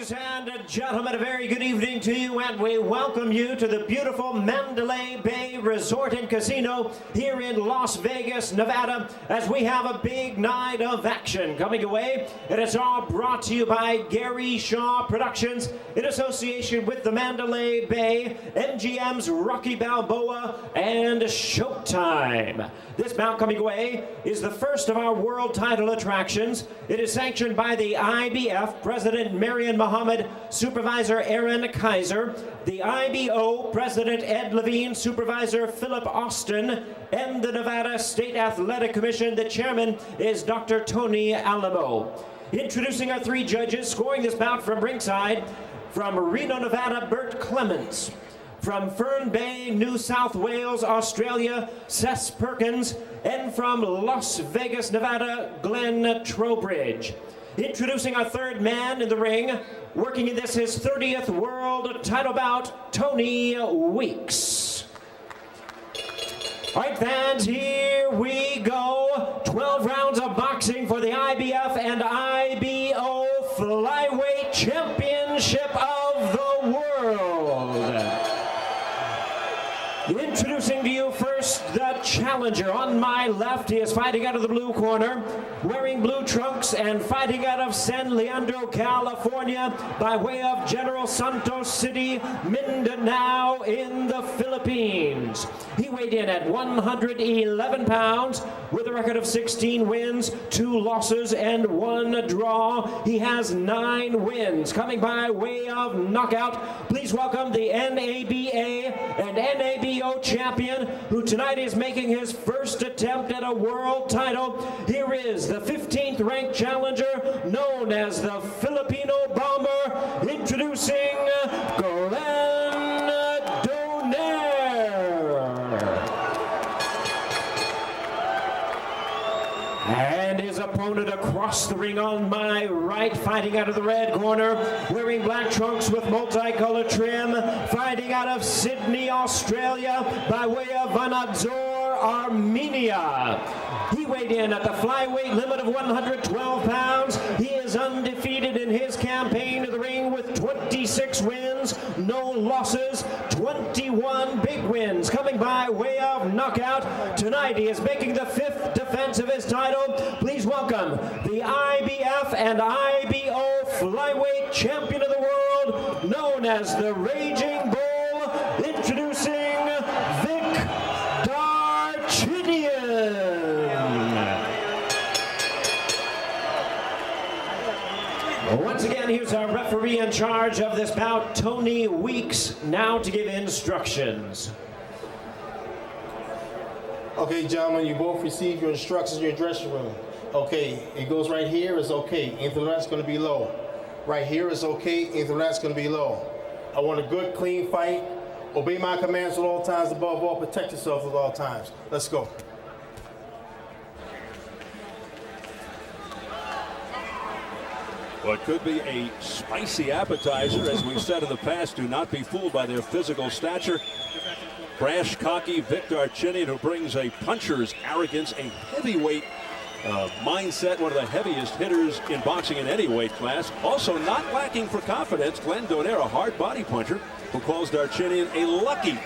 Ladies and gentlemen, a very good evening to you, and we welcome you to the beautiful Mandalay Bay Resort and Casino here in Las Vegas, Nevada, as we have a big night of action coming away. And it's all brought to you by Gary Shaw Productions in association with the Mandalay Bay, MGM's Rocky Balboa, and Showtime. This bout coming away is the first of our world title attractions. It is sanctioned by the IBF, President Marion Muhammad, Supervisor Aaron Kaiser, the IBO, President Ed Levine, Supervisor Philip Austin, and the Nevada State Athletic Commission, the chairman is Dr. Tony Alamo. Introducing our three judges, scoring this bout from ringside, from Reno, Nevada, Bert Clements. From Fern Bay, New South Wales, Australia, Seth Perkins, and from Las Vegas, Nevada, Glenn Trowbridge. Introducing our third man in the ring, working in this his 30th world title bout, Tony Weeks. All right, fans, here we go. 12 rounds of boxing for the IBF and IBO Flyweight Championship of the World. Introducing to you first the challenger. On my left, he is fighting out of the blue corner, wearing blue trunks and fighting out of San Leandro, California, by way of General Santos City, Mindanao in the Philippines. He weighed in at 111 pounds with a record of 16 wins, 2 losses, and 1 draw. He has 9 wins, coming by way of knockout. Please welcome the NABA and NABO champion, who tonight is making his first attempt at a world title. Here is the 15th ranked challenger, known as the Filipino Bomber, introducing Glenn Donaire. And his opponent across the ring on my right, fighting out of the red corner, wearing black trunks with multicolored trim, fighting out of Sydney, Australia, by way of Vanadzor, Armenia. He weighed in at the flyweight limit of 112 pounds. He is undefeated in his campaign to the ring with 26 wins, no losses, 21 big wins, coming by way of knockout. Tonight he is making the 5th defense of his title. Please welcome the IBF and IBO Flyweight Champion of the World, known as the Raging Bull, introducing Vic Darchinyan. Once again, here's our referee in charge of this bout, Tony Weeks, now to give instructions. Okay, gentlemen, you both received your instructions in your dressing room. Okay, it goes right here is okay. Anything that's going to be low. Right here is okay. Anything that's going to be low. I want a good, clean fight. Obey my commands at all times. Above all, protect yourself at all times. Let's go. What could be a spicy appetizer, as we've said in the past, do not be fooled by their physical stature. Brash, cocky Vic Darchinyan, who brings a puncher's arrogance, a heavyweight mindset, one of the heaviest hitters in boxing in any weight class. Also not lacking for confidence, Glenn Donaire, a hard body puncher, who calls Darchinyan a lucky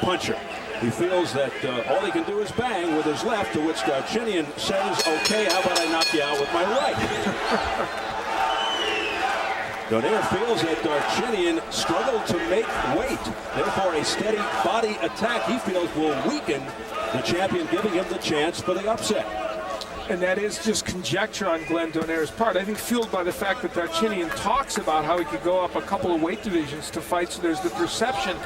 puncher. He feels that all he can do is bang with his left, to which Darchinyan says, okay, how about I knock you out with my right? Donaire feels that Darchinyan struggled to make weight. Therefore, a steady body attack he feels will weaken the champion, giving him the chance for the upset. And that is just conjecture on Glenn Donaire's part. I think fueled by the fact that Darchinyan talks about how he could go up a couple of weight divisions to fight, so there's the perception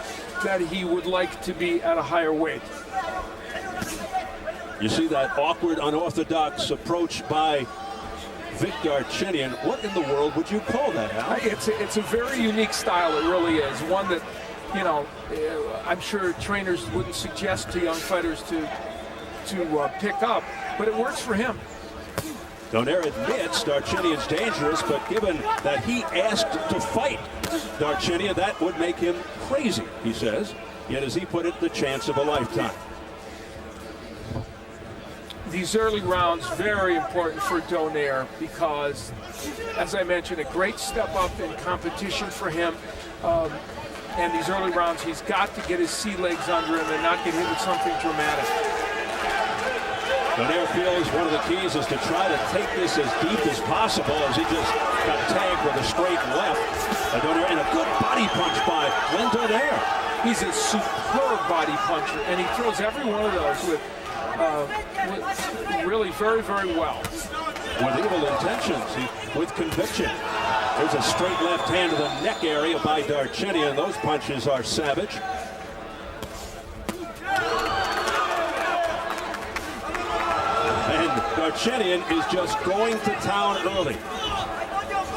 that he would like to be at a higher weight. You see that awkward, unorthodox approach by Vic Darchinyan. What in the world would you call that, Al? It's a very unique style. It really is. One that, you know, I'm sure trainers wouldn't suggest to young fighters to pick up, but it works for him. Donaire admits Darchinyan's dangerous, but given that he asked to fight Darchinyan, that would make him crazy, he says. Yet, as he put it, the chance of a lifetime. these early rounds very important for Donaire because, as I mentioned, a great step up in competition for him. And these early rounds, he's got to get his sea legs under him and not get hit with something dramatic. Donaire feels one of the keys is to try to take this as deep as possible as he just got tagged with a straight left. Donaire, and a good body punch by Glenn Donaire. He's a superb body puncher, and he throws every one of those with really very, very well. With evil intentions, with conviction. There's a straight left hand to the neck area by Darchinyan. Those punches are savage. And Darchinyan is just going to town early.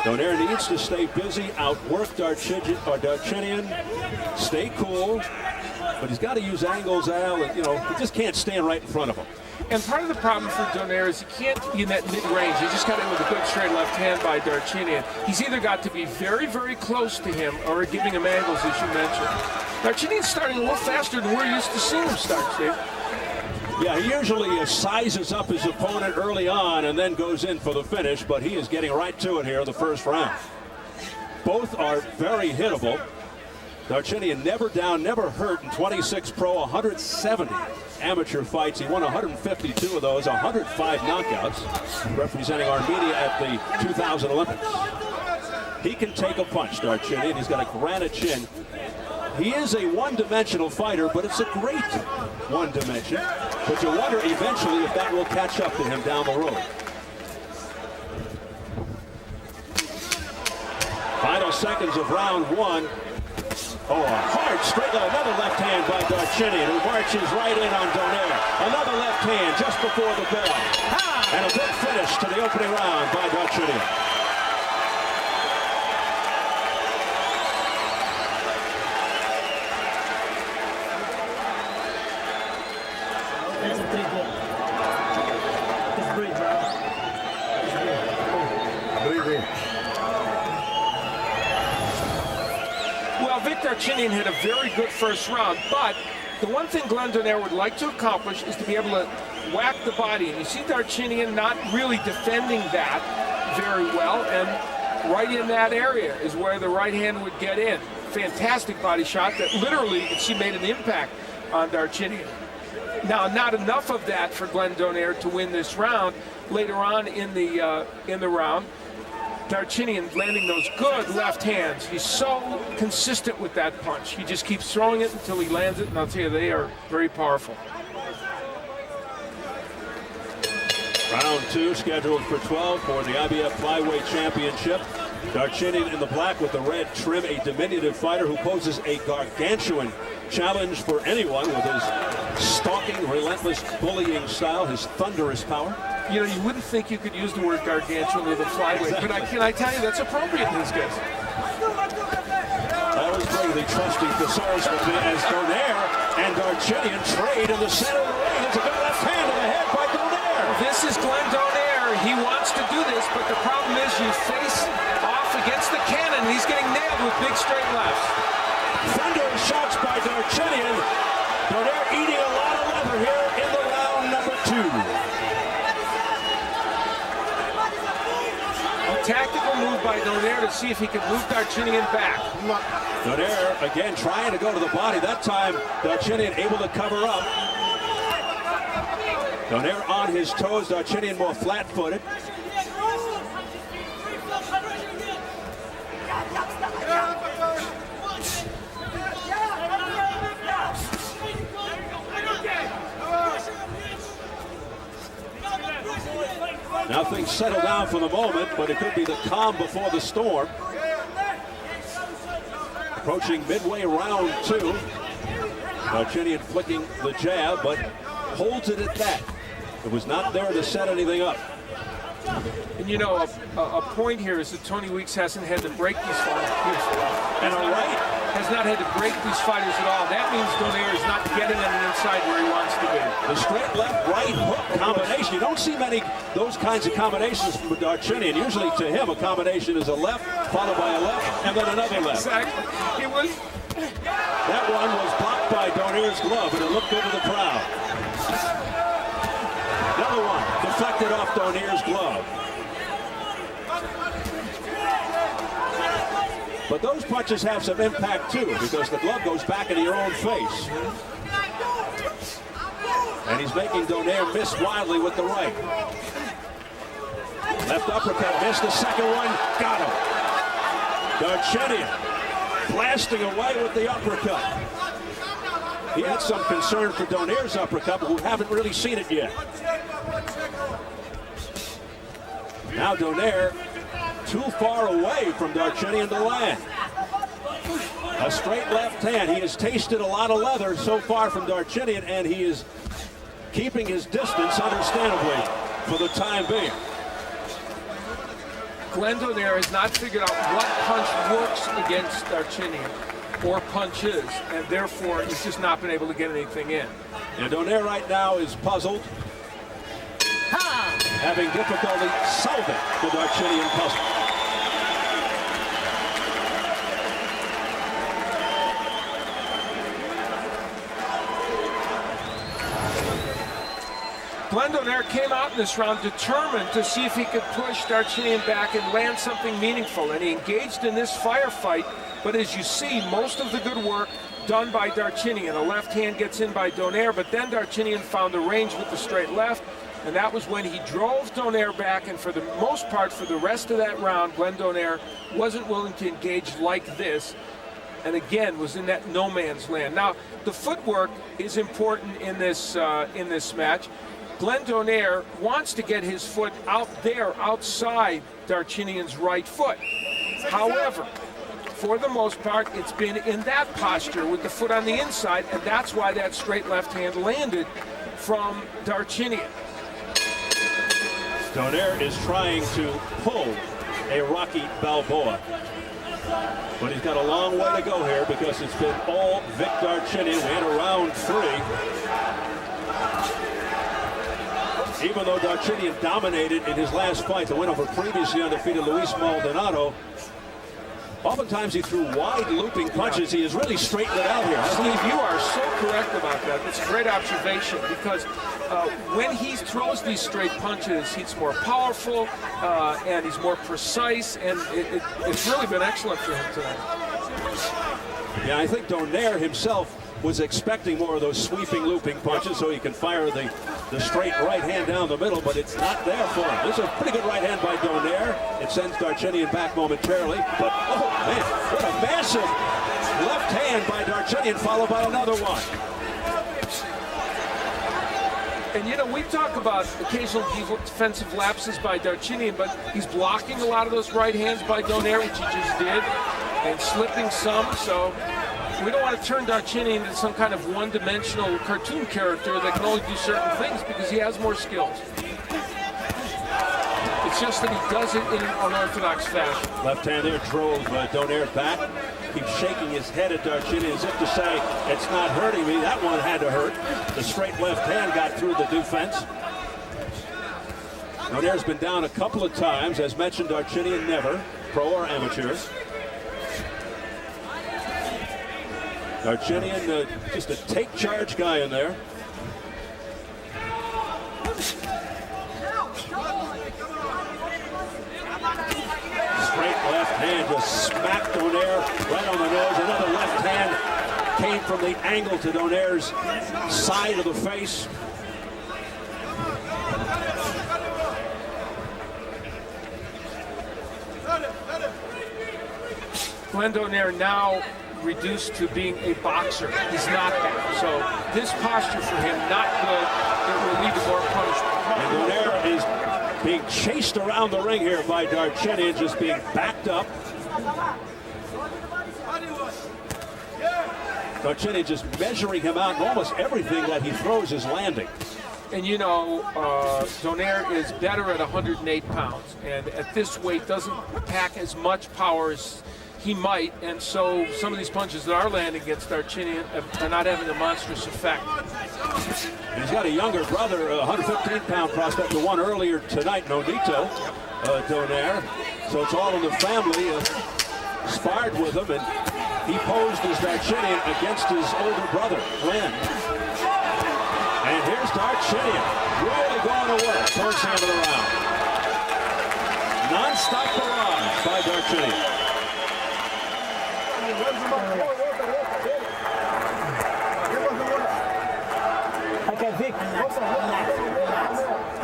Donaire needs to stay busy, outwork Darchinyan, stay cool, but he's got to use angles, Al, and, he just can't stand right in front of him. And part of the problem for Donaire is he can't be in that mid-range. He just got in with a good straight left hand by Darchinyan. He's either got to be very, very close to him or giving him angles, as you mentioned. Darchinyan's starting a little faster than we're used to seeing him start, Steve. Yeah, he usually sizes up his opponent early on and then goes in for the finish, but he is getting right to it here in the first round. Both are very hittable. Darchinyan never down, never hurt in 26 pro, 170 amateur fights. He won 152 of those, 105 knockouts, representing Armenia at the 2000 Olympics. He can take a punch, Darchinyan. He's got a granite chin. He is a one-dimensional fighter, but it's a great one dimension. But you wonder eventually if that will catch up to him down the road. Final seconds of round one. Oh, a hard straight, another left hand by Darchinyan, who marches right in on Donaire. Another left hand just before the bell. And a good finish to the opening round by Darchinyan. Well, Vic Darchinyan had a very good first round, but the one thing Glenn Donaire would like to accomplish is to be able to whack the body. And you see Darchinyan not really defending that very well, and right in that area is where the right hand would get in. Fantastic body shot that literally, you can see, made an impact on Darchinyan. Now, not enough of that for Glenn Donaire to win this round. Later on in the round, Darchinyan landing those good left hands. He's so consistent with that punch. He just keeps throwing it until he lands it, and I'll tell you, they are very powerful. Round two scheduled for 12 for the IBF Flyweight Championship. Darchinyan in the black with the red trim, a diminutive fighter who poses a gargantuan challenge for anyone with his stalking, relentless bullying style, his thunderous power. You know, you wouldn't think you could use the word gargantuan with a flyweight, Exactly. but can I tell you that's appropriate in this case. That was greatly trusting thesaurus with me as Donaire and Darchinyan trade in the center of the ring. It's a good left hand to the head by Donaire. This is Glenn Donaire. He wants to do this, but the problem is you face off against the cannon. He's getting nailed with big straight lefts. Thundering shots by Darchinyan. Donaire eating a lot of leather here in the round number two. Tactical move by Donaire to see if he can move Darchinyan back. Donaire again trying to go to the body. That time Darchinyan able to cover up. Donaire on his toes. Darchinyan more flat-footed. Now things settle down for the moment, but it could be the calm before the storm. Approaching midway round two. Darchinyan flicking the jab, but holds it at that. It was not there to set anything up. And you know, a point here is that Tony Weeks hasn't had to break these fighters. And a right. Has not had to break these fighters at all. That means Donaire is not getting on the inside where he wants to be. The straight left, right hook combination. You don't see many those kinds of combinations from Darchinyan. Usually to him, a combination is a left, followed by a left, and then another left. Exactly. It was. That one was blocked by Donaire's glove, and it looked good to the crowd. Another one. deflected off Donaire's glove. But those punches have some impact too, because the glove goes back into your own face. And he's making Donaire miss wildly with the right. Left uppercut, missed the second one, got him. Darchinyan blasting away with the uppercut. He had some concern for Donaire's uppercut, but we haven't really seen it yet. Now Donaire too far away from Darchinyan to land. A straight left hand. He has tasted a lot of leather so far from Darchinyan, and he is keeping his distance, understandably, for the time being. Glenn Donaire has not figured out what punch works against Darchinyan or punches, and therefore he's just not been able to get anything in. And Donaire right now is puzzled, having difficulty solving the Darchinyan puzzle. Glenn Donaire came out in this round determined to see if he could push Darchinyan back and land something meaningful, and he engaged in this firefight. But as you see, most of the good work done by Darchinyan. A left hand gets in by Donaire, but then Darchinyan found the range with the straight left, and that was when he drove Donaire back. And for the most part, for the rest of that round, Glenn Donaire wasn't willing to engage like this, and again was in that no man's land. Now, the footwork is important in this match. Glenn Donaire wants to get his foot out there outside Darchinyan's right foot. However, for the most part, it's been in that posture with the foot on the inside, and that's why that straight left hand landed from Darchinyan. Donaire is trying to pull a Rocky Balboa, but he's got a long way to go here because it's been all Vic Darchinyan. We enter round 3. Even though Darchinyan dominated in his last fight, the win over previously undefeated Luis Maldonado, oftentimes he threw wide looping punches. He has really straightened it out here. Steve, you are so correct about that. That's a great observation, because when he throws these straight punches, he's more powerful and he's more precise, and it's really been excellent for him tonight. Yeah, I think Donaire himself was expecting more of those sweeping looping punches so he can fire the straight right hand down the middle, but it's not there for him. This is a pretty good right hand by Donaire. It sends Darchinyan back momentarily, but oh man, what a massive left hand by Darchinyan, followed by another one. And you know, we talk about occasional defensive lapses by Darchinyan, but he's blocking a lot of those right hands by Donaire, which he just did, and slipping some, so we don't want to turn Darchinyan into some kind of one-dimensional cartoon character that can only do certain things, because he has more skills. It's just that he does it in an unorthodox fashion. Left hand there drove Donaire back. Keeps shaking his head at Darchinyan as if to say, it's not hurting me. That one had to hurt. The straight left hand got through the defense. Donaire's been down a couple of times. As mentioned, Darchinyan never, pro or amateur. Darchinyan, just a take charge guy in there. Straight left hand just smacked Donaire right on the nose. Another left hand came from the angle to Donaire's side of the face. Glenn Donaire now reduced to being a boxer. He's not that. So this posture for him, not good. It will lead to more punishment. And Donaire is being chased around the ring here by Darchinyan, just being backed up. Darchinyan just measuring him out, and almost everything that he throws is landing. And you know, Donaire is better at 108 pounds, and at this weight doesn't pack as much power as he might, and so some of these punches that are landing against Darchinyan are not having a monstrous effect. He's got a younger brother, a 115-pound prospect, the one earlier tonight, Nonito Donaire. So it's all in the family. Sparred with him, and he posed as Darchinyan against his older brother, Glenn. And here's Darchinyan, really going to work towards the end of the round. Non-stop barrage by Darchinyan. Okay, Vic.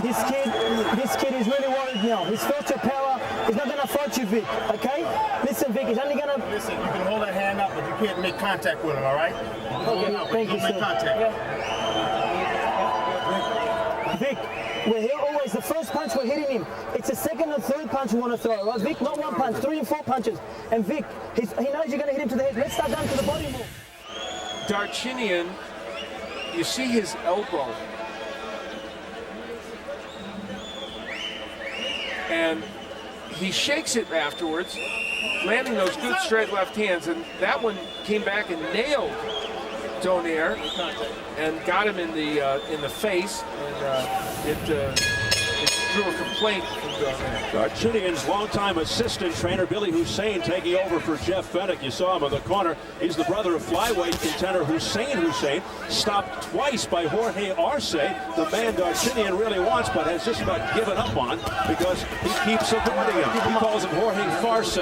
This kid is really worried now. He's felt your power. He's not going to fight you, Vic. Okay? Listen, Vic, he's only going to... Listen, you can hold that hand up, but you can't make contact with him, all right? Okay, thank you, sir. Make contact. Vic, we're here always. The first punch, we're hitting him. It's the second and third punch we want to throw, right? Vic, not one punch, 3 and 4 punches. And Vic, he knows you're going to hit him to the head. Let's start down to the body more. Darchinyan, you see his elbow. And he shakes it afterwards, landing those good straight left hands, and that one came back and nailed Donaire and got him in the face, and it drew a complaint from Donaire. Darchinyan's longtime assistant trainer, Billy Hussein, taking over for Jeff Fenech. You saw him in the corner. He's the brother of flyweight contender Hussein, stopped twice by Jorge Arce, the man Darchinyan really wants, but has just about given up on because he keeps avoiding him. He calls him Jorge Farce.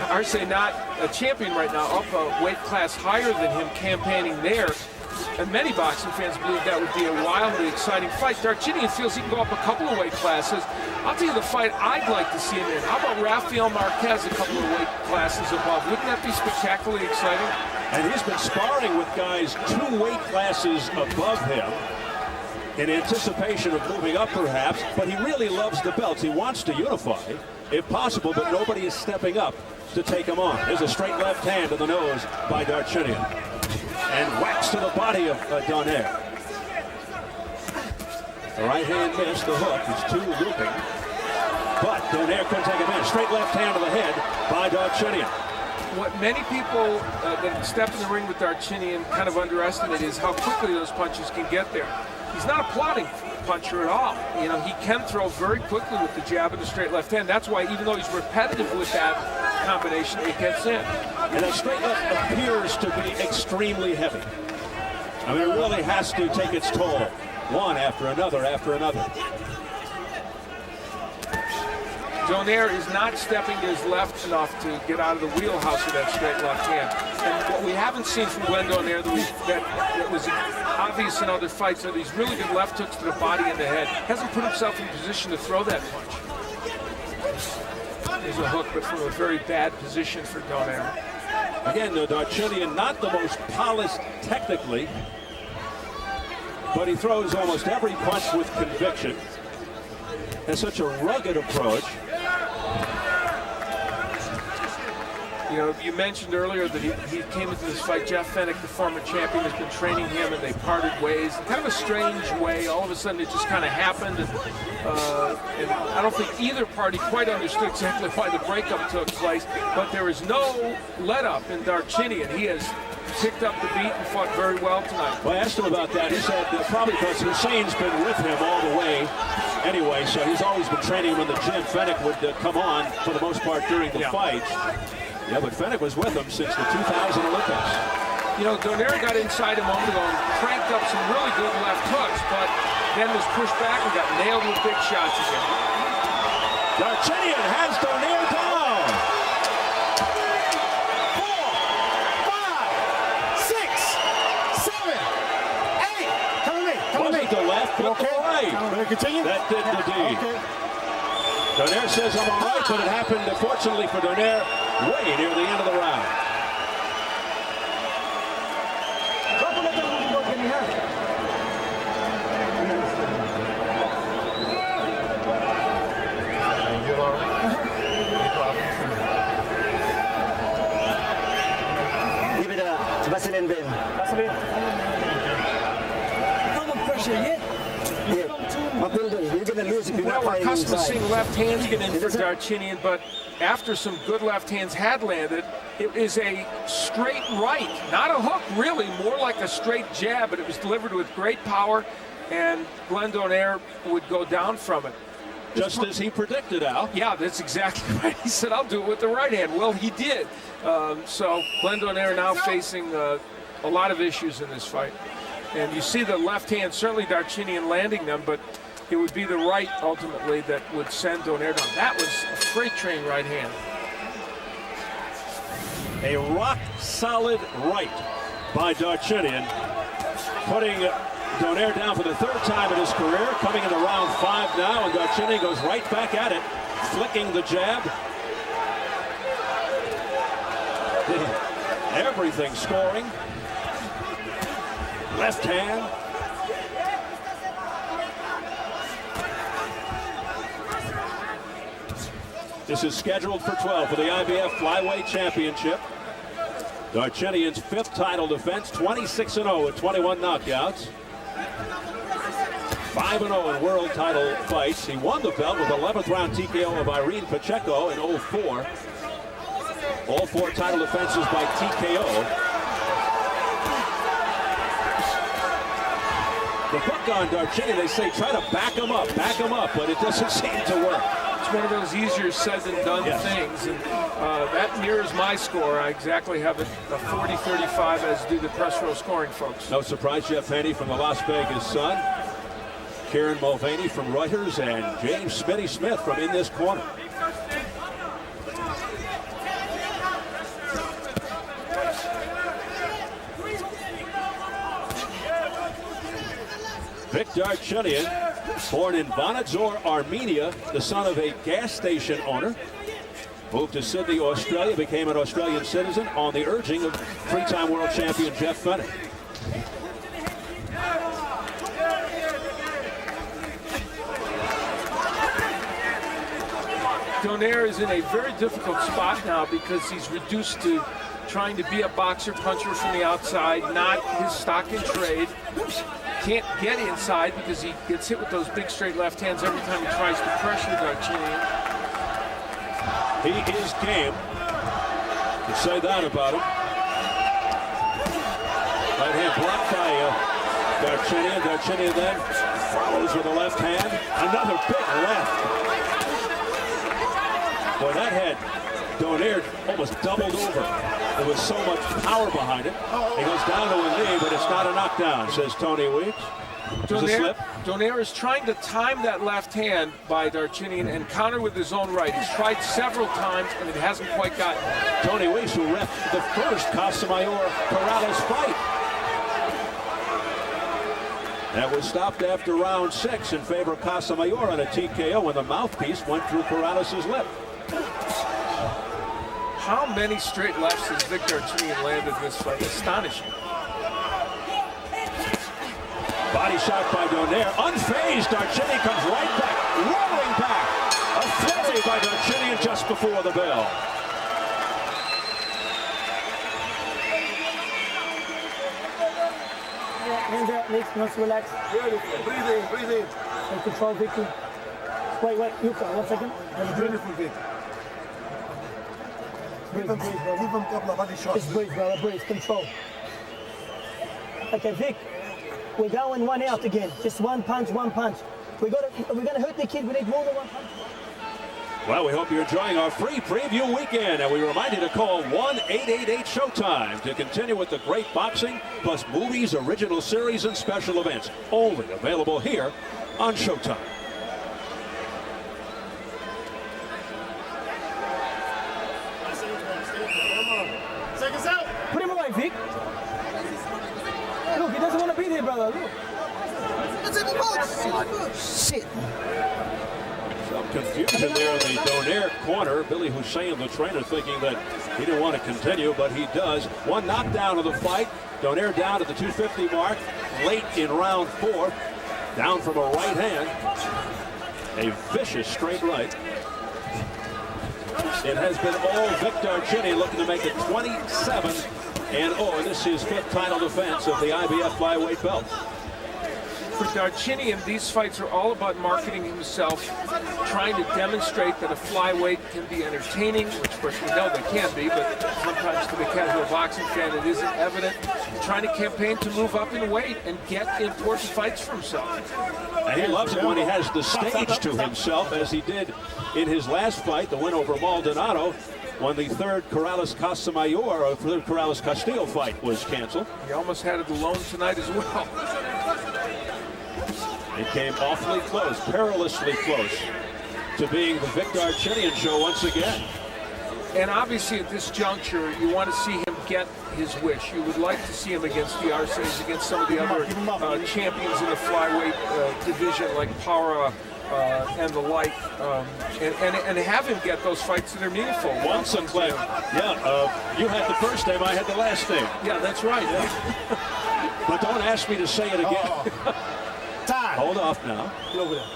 Arce not a champion right now, up a weight class higher than him, campaigning there. And many boxing fans believe that would be a wildly exciting fight. Darchinyan feels he can go up a couple of weight classes. I'll tell you the fight I'd like to see him in. How about Rafael Marquez a couple of weight classes above? Wouldn't that be spectacularly exciting? And he's been sparring with guys 2 weight classes above him in anticipation of moving up perhaps, but he really loves the belts. He wants to unify, if possible, but nobody is stepping up to take him on. There's a straight left hand to the nose by Darchinyan. And whacks to the body of Donaire. The right hand missed, the hook is too looping. But Donaire couldn't take him in. Straight left hand to the head by Darchinyan. What many people that step in the ring with Darchinyan kind of underestimate is how quickly those punches can get there. He's not a plodding puncher at all. You know, he can throw very quickly with the jab and the straight left hand. That's why even though he's repetitive with that combination, it gets in. And that straight left appears to be extremely heavy. I mean, it really has to take its toll. One after another after another. Donaire is not stepping to his left enough to get out of the wheelhouse of that straight left hand. And what we haven't seen from Glenn Donaire that was obvious in other fights are these really good left hooks to the body and the head. Hasn't put himself in position to throw that punch. There's a hook, but from a very bad position for Donaire. Again, Darchinyan not the most polished technically, but he throws almost every punch with conviction. Has such a rugged approach. You know, you mentioned earlier that he came into this fight. Jeff Fenech, the former champion, has been training him, and they parted ways. Kind of a strange way. All of a sudden, it just kind of happened. And I don't think either party quite understood exactly why the breakup took place. But there is no let-up in Darchinyan. He has picked up the beat and fought very well tonight. Well, I asked him about that. He said probably because Hussein's been with him all the way anyway, so he's always been training him in the gym. Fenech would come on for the most part during the fight. Yeah, but Fenech was with him since the 2000 Olympics. You know, Donaire got inside a moment ago and cranked up some really good left hooks, but then was pushed back and got nailed with big shots again. Darchinyan has Donaire down. 4, 5, 6, 7, 8. Come with me. Come with me. Wasn't the left, but the right. Will it continue? That did the deed. Okay. Donaire says I'm all right, but it happened, fortunately for Donaire, way near the end of the round. Give it to Vaseline Ben. No more pressure yet. You're going to lose if you're Well, not we're fighting accustomed to inside. seeing left hands get in for Darchinyan, but after some good left hands had landed, it is a straight right, not a hook really, more like a straight jab, but it was delivered with great power, and Glenn Donaire would go down from it. Just as he predicted, Al. Yeah, that's exactly right. He said, I'll do it with the right hand. Well, he did. So Glenn Donaire now facing a lot of issues in this fight. And you see the left hand, certainly Darchinyan landing them, but it would be the right ultimately that would send Donaire down. That was a freight train right hand. A rock-solid right by Darchinyan, putting Donaire down for the third time in his career, coming into round 5 now, and Darchinyan goes right back at it, flicking the jab. Everything scoring. Left hand. This is scheduled for 12 for the IBF Flyweight Championship. Darchinyan's 5th title defense, 26-0 with 21 knockouts. 5-0 in world title fights. He won the belt with 11th round TKO of Irene Pacheco in 04. All 4 title defenses by TKO. The book on Darchinyan, they say try to back him up, but it doesn't seem to work. It's one of those easier said than done things, and that mirrors my score. I exactly have it a 40-35, as do the press row scoring folks. No surprise, Jeff Haney from the Las Vegas Sun, Kieran Mulvaney from Reuters, and James Smitty Smith from In This Corner. Vic Darchinyan, born in Vanadzor, Armenia, the son of a gas station owner. Moved to Sydney, Australia, became an Australian citizen on the urging of 3-time world champion Jeff Fenech. Donaire is in a very difficult spot now because he's reduced to trying to be a boxer puncher from the outside, not his stock in trade. Can't get inside because he gets hit with those big straight left hands every time he tries to pressure Darchinyan. He is game. You say that about him. Right hand blocked by Darchinyan. Darchinyan then follows with a left hand. Another big left. Boy, that had Donaire almost doubled over. There was so much power behind it. He goes down to a knee, but it's not a knockdown, says Tony Weeks. Donaire is trying to time that left hand by Darchinyan and counter with his own right. He's tried several times, and it hasn't quite gotten there. Tony Weeks, who ref the first Casamayor-Corrales fight. That was stopped after round 6 in favor of Casamayor on a TKO when the mouthpiece went through Corrales' lip. How many straight lefts has Vic Darchinyan landed in this fight? Astonishing. Body shot by Donaire. Unfazed, Darchinyan comes right back, rolling back. A flurry by Darchinyan just before the bell. Hands out, legs, let's relax. Breathe in. Take control, Vicky. Wait, Yuka, 1 second. Beautiful, Vic. Breathe, Give him a couple of body shots. just breathe, brother, breathe, control. Okay, Vic, we're going 1 out again. Just one punch. We're gonna hurt the kid. We need more than 1 punch. Well, we hope you're enjoying our free preview weekend, and we remind you to call 1-888-SHOWTIME to continue with the great boxing, plus movies, original series, and special events. Only available here on Showtime. Seconds out. Put him away, Vic. Look, he doesn't want to be there, brother. Look. Shit. Some confusion there in the Donaire corner. Billy Hussein, the trainer, thinking that he didn't want to continue, but he does. One knockdown of the fight. Donaire down at the 250 mark, late in round 4. Down from a right hand. A vicious straight right. It has been all Vic Darchinyan looking to make it 27-0. And this is 5th title defense of the IBF flyweight belt. For Darchinyan, these fights are all about marketing himself, trying to demonstrate that a flyweight can be entertaining, which of course we know they can be, but sometimes to the casual boxing fan it isn't evident. Trying to campaign to move up in weight and get important fights for himself. And he loves it when he has the stage to himself, as he did in his last fight, the win over Maldonado. when the third Corrales-Casamayor or third Corrales-Castillo fight was canceled. He almost had it alone tonight as well. It came awfully close, perilously close, to being the Vic Darchinyan show once again. And obviously at this juncture, you want to see him get his wish. You would like to see him against the Arsenis, against some of the other champions in the flyweight division like Para and the like, and have him get those fights that are meaningful. Once and Glenn, you had the first name, I had the last name. Yeah, that's right. But don't ask me to say it again. Time. Hold off now. Get over there.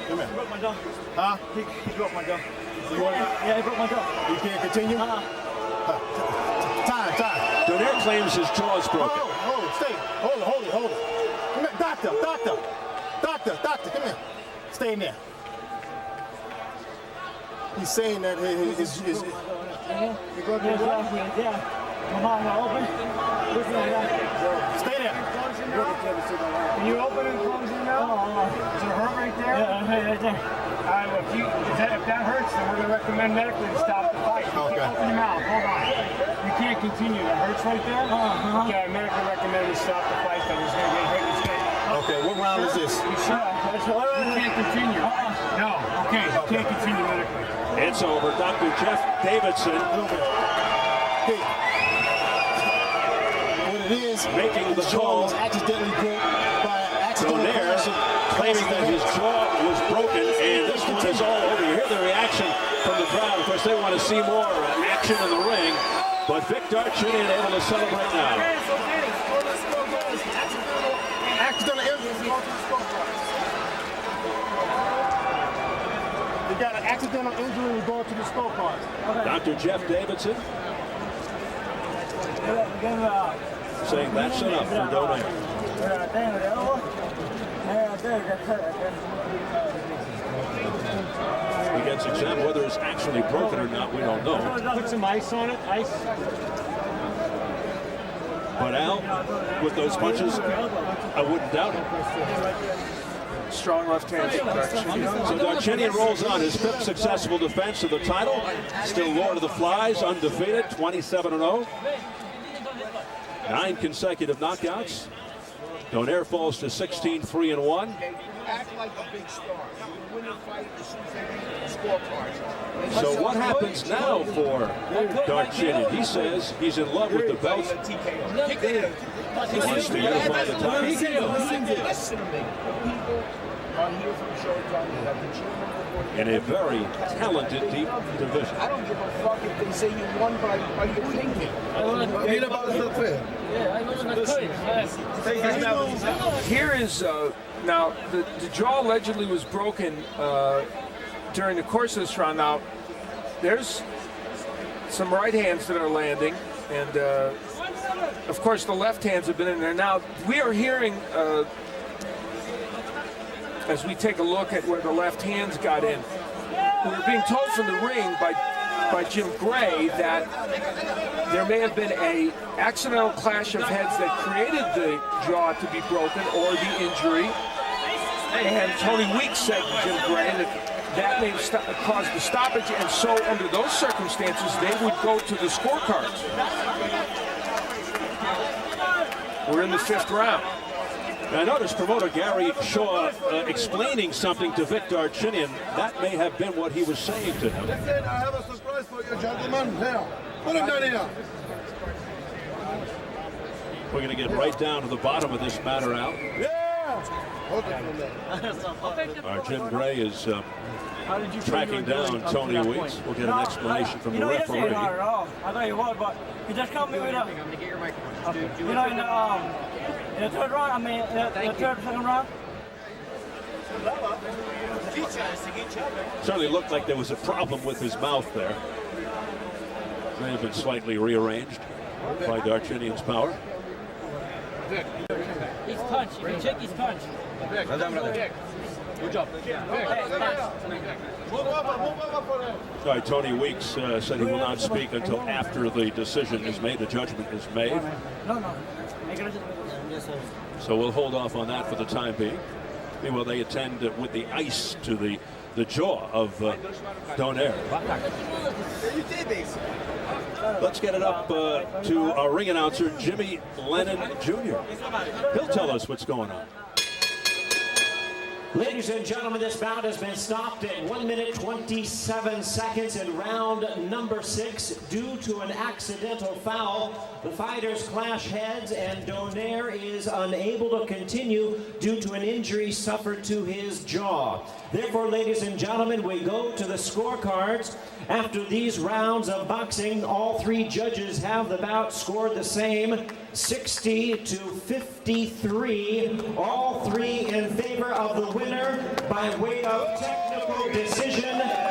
Come here. He broke my jaw. Huh? He broke my jaw. You want Yeah, he broke my jaw. You can't continue? Time. Donaire claims his jaw is broken. Hold it, stay. Hold it. Come here. Doctor, come here. Stay in there. He's saying that his You broke your jaw? Yeah. My mouth not open. stay there. Can you open and close your mouth? Does it hurt right there? Yeah, right there. All right, well, if that hurts, then we're going to recommend medically to stop the fight. You Okay. can't open your mouth. Hold on. You can't continue. That hurts right there? Okay, I medically recommend to stop the fight, then he's going to get hit in the skin. Okay, what round is this? You sure? You can't continue. No. Okay, you can't continue medically. It's over. Dr. Jeff Davidson Okay. What it is, making the his jaw call. was accidentally broke by accidental Donaire collision. claiming that his jaw was broken, and this one is all over. You hear the reaction from the crowd. Of course, they want to see more action in the ring, but Vic Darchinyan able to celebrate now. Accidental injury. You got an accidental injury and going to the scorecard. Dr. Jeff Davidson saying that's enough for Donaire. He gets examined whether it's actually broken or not, we don't know. Put some ice on it. Ice. But Al, with those punches, I wouldn't doubt it. Strong left hand from Darchinyan. So Darchinyan rolls on his fifth successful defense of the title. Still Lord of the Flies, undefeated, 27-0. 9 consecutive knockouts. Donaire falls to 16-3-1. Act like a big star. You win the fight as soon as they get the scorecards. So what happens now for Darchinyan? He says he's in love with the belt. He wants to unify the title. Listen to me. People are here from Showtime. You have the chairman before In a very talented deep division. I don't give a fuck if they say you won by your thinking. Here is now the jaw allegedly was broken during the course of this round. Now there's some right hands that are landing, and of course the left hands have been in there. Now we are hearing as we take a look at where the left hands got in, we're being told from the ring by Jim Gray that there may have been a accidental clash of heads that created the jaw to be broken or the injury. And Tony Weeks said to Jim Gray that may have caused the stoppage, and so under those circumstances they would go to the scorecards. We're in the 5th round. I noticed promoter Gary Shaw explaining something to Vic Darchinyan. That may have been what he was saying to him. Listen, I have a surprise for you, gentlemen. Here, put him down here. We're going to get right down to the bottom of this matter, Al. Yeah. Hold it from there. Our Jim Gray is tracking down Tony Weeks. We'll get an explanation from the referee. I thought he was, but he just caught me with a. You know, in the third round, second round. Certainly looked like there was a problem with his mouth there. May have been slightly rearranged by Darchinyan's power. His punch. You can check his punch. Good job. All right, Tony Weeks said he will not speak until after the decision is made, the judgment is made. No. So we'll hold off on that for the time being. Meanwhile, they attend with the ice to the the jaw of Donaire. Let's get it up to our ring announcer, Jimmy Lennon Jr. He'll tell us what's going on. Ladies and gentlemen, this bout has been stopped at 1 minute 27 seconds in round number 6 due to an accidental foul. The fighters clash heads and Donaire is unable to continue due to an injury suffered to his jaw. Therefore, ladies and gentlemen, we go to the scorecards. After these rounds of boxing, all 3 judges have the bout scored the same, 60 to 53. All 3 in favor of the winner by way of technical decision.